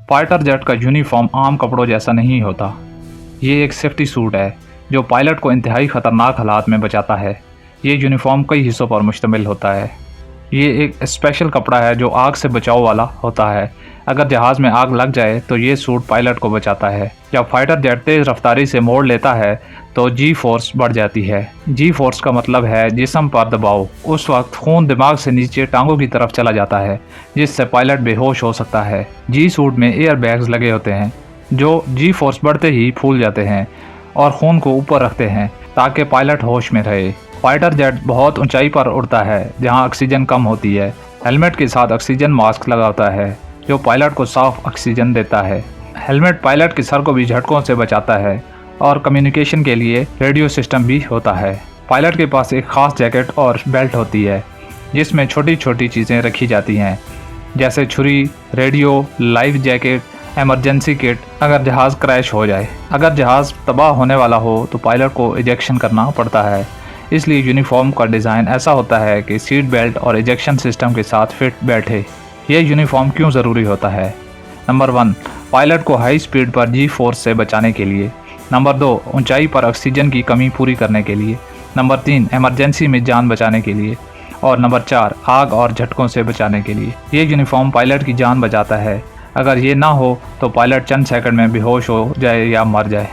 Fighter jet का uniform आम कपड़ों जैसा नहीं होता। ये एक सेफ्टी सूट है जो पायलट को इंतहाई ख़तरनाक हालात में बचाता है। ये यूनिफॉर्म कई हिस्सों पर मुश्तमिल होता है। ये एक स्पेशल कपड़ा है जो आग से बचाव वाला होता है। अगर जहाज़ में आग लग जाए तो ये सूट पायलट को बचाता है। जब फाइटर जेट तेज़ रफ्तारी से मोड़ लेता है तो जी फोर्स बढ़ जाती है। जी फोर्स का मतलब है जिस्म पर दबाव। उस वक्त खून दिमाग से नीचे टांगों की तरफ चला जाता है जिससे पायलट बेहोश हो सकता है। जी सूट में एयर बैग्स लगे होते हैं जो जी फोर्स बढ़ते ही फूल जाते हैं और खून को ऊपर रखते हैं ताकि पायलट होश में रहे। फाइटर जेट बहुत ऊंचाई पर उड़ता है जहां ऑक्सीजन कम होती है। हेलमेट के साथ ऑक्सीजन मास्क लगाता है जो पायलट को साफ ऑक्सीजन देता है। हेलमेट पायलट के सर को भी झटकों से बचाता है और कम्युनिकेशन के लिए रेडियो सिस्टम भी होता है। पायलट के पास एक ख़ास जैकेट और बेल्ट होती है जिसमें छोटी छोटी चीज़ें रखी जाती हैं जैसे छुरी, radio, life jacket, emergency kit अगर जहाज़ क्रैश हो जाए। अगर जहाज़ तबाह होने वाला हो तो पायलट को इजेक्शन करना पड़ता है। इसलिए यूनिफॉर्म का डिज़ाइन ऐसा होता है कि सीट बेल्ट और इजेक्शन सिस्टम के साथ फिट बैठे। यह यूनिफॉर्म क्यों ज़रूरी होता है? नंबर 1, पायलट को हाई स्पीड पर जी फोर्स से बचाने के लिए। नंबर 2, ऊंचाई पर ऑक्सीजन की कमी पूरी करने के लिए। नंबर 3, इमरजेंसी में जान बचाने के लिए। और नंबर 4, आग और झटकों से बचाने के लिए। ये यूनिफॉर्म पायलट की जान बचाता है। अगर ये ना हो तो पायलट चंद सेकंड में बेहोश हो जाए या मर जाए।